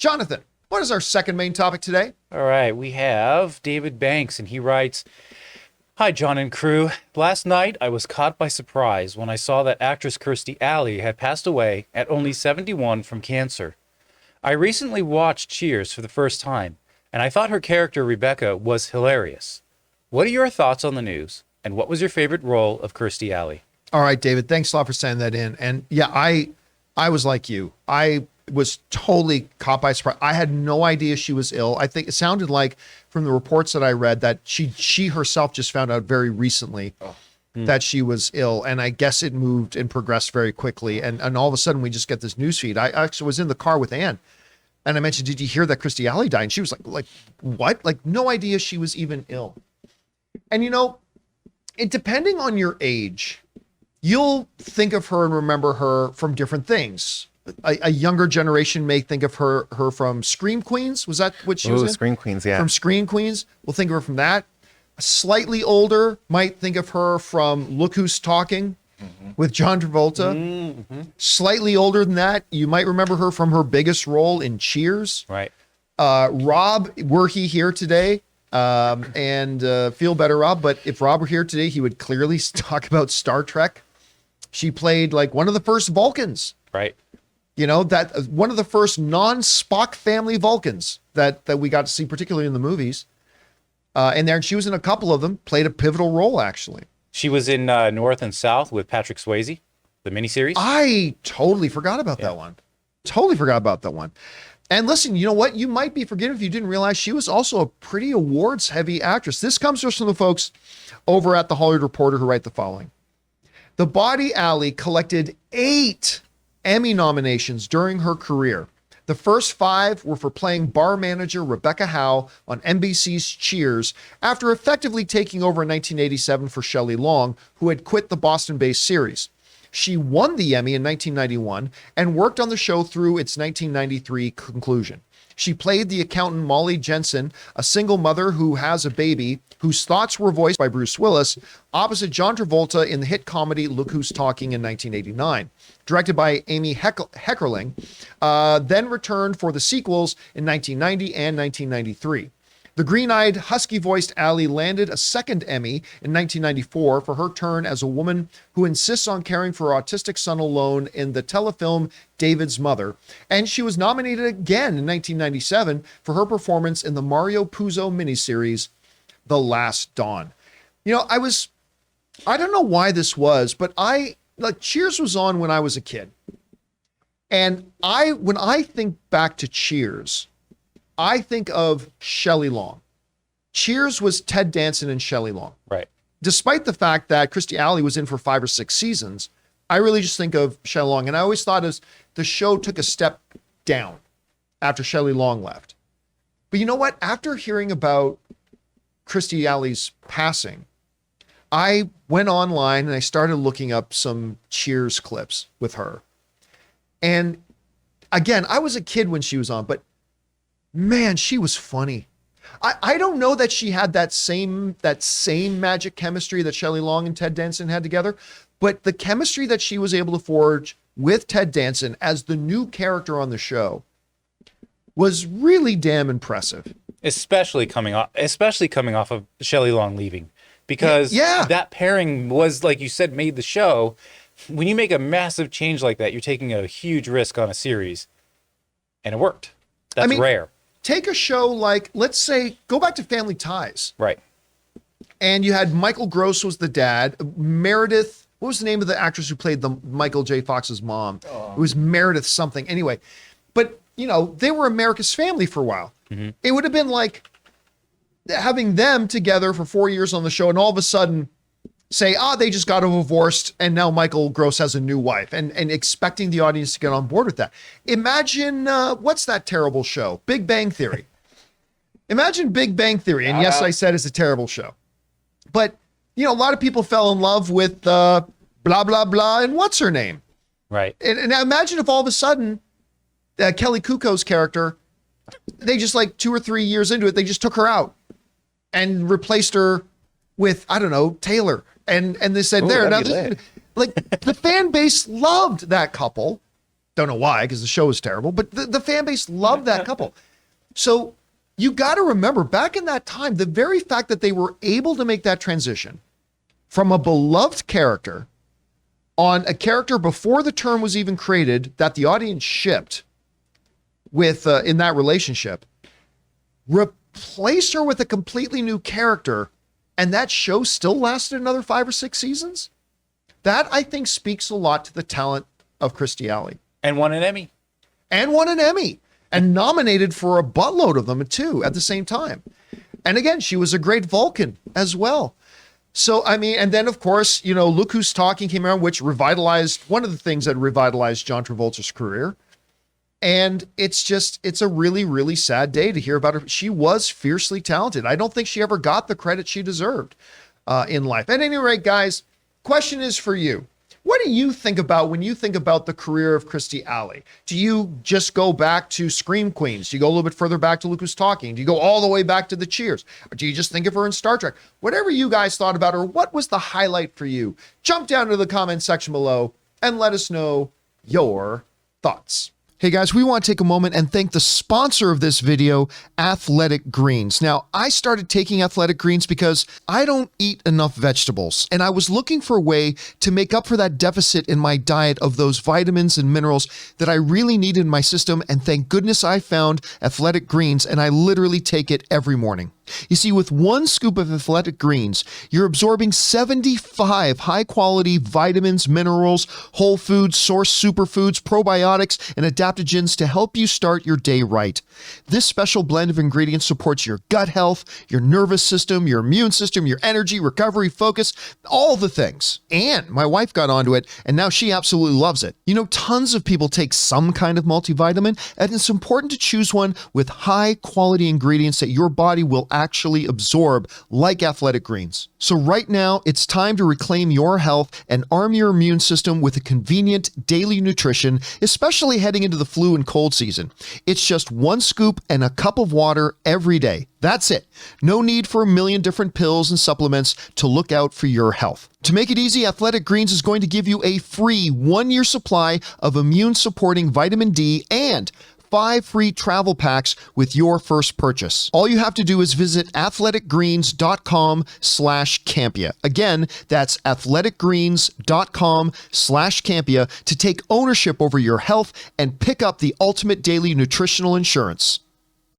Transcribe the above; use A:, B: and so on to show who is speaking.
A: Jonathan, what is our second main topic today?
B: All right, we have David Banks, and he writes, "Hi, John and crew. Last night, I was caught by surprise when I saw that actress Kirstie Alley had passed away at only 71 from cancer. I recently watched Cheers for the first time, and I thought her character, Rebecca, was hilarious. What are your thoughts on the news, and what was your favorite role of Kirstie Alley?"
A: All right, David, thanks a lot for sending that in. And yeah, I was like you. I was totally caught by surprise. I had no idea she was ill. I think it sounded like from the reports that I read that she herself just found out very recently that she was ill. And I guess it moved and progressed very quickly. And all of a sudden we just get this news feed. I actually was in the car with Ann and I mentioned, "Did you hear that Kirstie Alley died?" And she was like, what? Like no idea she was even ill. And you know, depending on your age, you'll think of her and remember her from different things. A younger generation may think of her from Scream Queens. Was that what she was in?
C: Scream Queens, yeah.
A: From Scream Queens. We'll think of her from that. Slightly older might think of her from Look Who's Talking with John Travolta. Slightly older than that, you might remember her from her biggest role in Cheers.
B: Right.
A: Rob, were he here today, and feel better, Rob, but if Rob were here today, he would clearly talk about Star Trek. She played like one of the first Vulcans.
B: Right.
A: You know, that one of the first non-Spock family Vulcans that we got to see, particularly in the movies. And there, she was in a couple of them, played a pivotal role, actually.
B: She was in North and South with Patrick Swayze, the miniseries.
A: I totally forgot about that one. Totally forgot about that one. And listen, you know what? You might be forgiven if you didn't realize she was also a pretty awards-heavy actress. This comes just from the folks over at the Hollywood Reporter who write the following. The Body Alley collected 8 Emmy nominations during her career. The first 5 were for playing bar manager Rebecca Howe on NBC's Cheers after effectively taking over in 1987 for Shelley Long, who had quit the Boston-based series. She won the Emmy in 1991 and worked on the show through its 1993 conclusion. She played the accountant Molly Jensen, a single mother who has a baby, whose thoughts were voiced by Bruce Willis, opposite John Travolta in the hit comedy Look Who's Talking in 1989. Directed by Amy Heckerling, then returned for the sequels in 1990 and 1993. The green-eyed, husky-voiced Alley landed a second Emmy in 1994 for her turn as a woman who insists on caring for her autistic son alone in the telefilm David's Mother, and she was nominated again in 1997 for her performance in the Mario Puzo miniseries The Last Dawn. You know, I don't know why this was, but Cheers was on when I was a kid. And when I think back to Cheers, I think of Shelley Long. Cheers was Ted Danson and Shelley Long.
B: Right.
A: Despite the fact that Kirstie Alley was in for 5 or 6 seasons, I really just think of Shelley Long. And I always thought as the show took a step down after Shelley Long left. But you know what? After hearing about Kirstie Alley's passing, I went online and I started looking up some Cheers clips with her. And again, I was a kid when she was on, but man, she was funny. I don't know that she had that same magic chemistry that Shelley Long and Ted Danson had together, but the chemistry that she was able to forge with Ted Danson as the new character on the show was really damn impressive.
B: Especially coming off of Shelley Long leaving. Because that pairing was, like you said, made the show. When you make a massive change like that, you're taking a huge risk on a series. And it worked. That's rare.
A: Take a show like, let's say, go back to Family Ties.
B: Right.
A: And you had Michael Gross was the dad. Meredith, what was the name of the actress who played the Michael J. Fox's mom? It was Meredith something. Anyway, but, you know, they were America's Family for a while. Mm-hmm. It would have been like having them together for 4 years on the show and all of a sudden say, they just got divorced and now Michael Gross has a new wife and expecting the audience to get on board with that. Imagine, what's that terrible show? Big Bang Theory. Imagine Big Bang Theory. And yes, I said it's a terrible show. But, you know, a lot of people fell in love with blah, blah, blah, and what's her name?
B: Right.
A: And now imagine if all of a sudden Kelly Kuko's character, they just like 2 or 3 years into it, they just took her out and replaced her with, I don't know, Taylor. And they said, like the fan base loved that couple. Don't know why, because the show is terrible, but the fan base loved that couple. So you got to remember, back in that time, the very fact that they were able to make that transition from a beloved character on a character before the term was even created that the audience shipped with in that relationship, replace her with a completely new character, and that show still lasted another 5 or 6 seasons. That, I think, speaks a lot to the talent of Kirstie Alley.
B: And won an Emmy.
A: And nominated for a buttload of them too at the same time. And again, she was a great Vulcan as well. So, I mean, and then of course, you know, Look Who's Talking came around, which revitalized, one of the things that revitalized John Travolta's career. And it's a really, really sad day to hear about her. She was fiercely talented. I don't think she ever got the credit she deserved in life. At any rate, guys, question is for you. What do you think about when you think about the career of Kirstie Alley? Do you just go back to Scream Queens? Do you go a little bit further back to Look Who's Talking? Do you go all the way back to the Cheers? Or do you just think of her in Star Trek? Whatever you guys thought about her, what was the highlight for you? Jump down to the comment section below and let us know your thoughts. Hey guys, we want to take a moment and thank the sponsor of this video, Athletic Greens. Now, I started taking Athletic Greens because I don't eat enough vegetables, and I was looking for a way to make up for that deficit in my diet of those vitamins and minerals that I really need in my system, and thank goodness I found Athletic Greens, and I literally take it every morning. You see, with 1 scoop of Athletic Greens, you're absorbing 75 high-quality vitamins, minerals, whole foods, source superfoods, probiotics, and adaptogens to help you start your day right. This special blend of ingredients supports your gut health, your nervous system, your immune system, your energy, recovery, focus, all the things. And my wife got onto it, and now she absolutely loves it. You know, tons of people take some kind of multivitamin, and it's important to choose one with high-quality ingredients that your body will actually absorb, like Athletic Greens. So right now, it's time to reclaim your health and arm your immune system with a convenient daily nutrition, especially heading into the flu and cold season. It's just 1 scoop and a cup of water every day. That's it. No need for a million different pills and supplements to look out for your health. To make it easy, Athletic Greens is going to give you a free 1-year supply of immune-supporting vitamin D and 5 free travel packs with your first purchase. All you have to do is visit athleticgreens.com/Campea. Again, that's athleticgreens.com/Campea to take ownership over your health and pick up the ultimate daily nutritional insurance.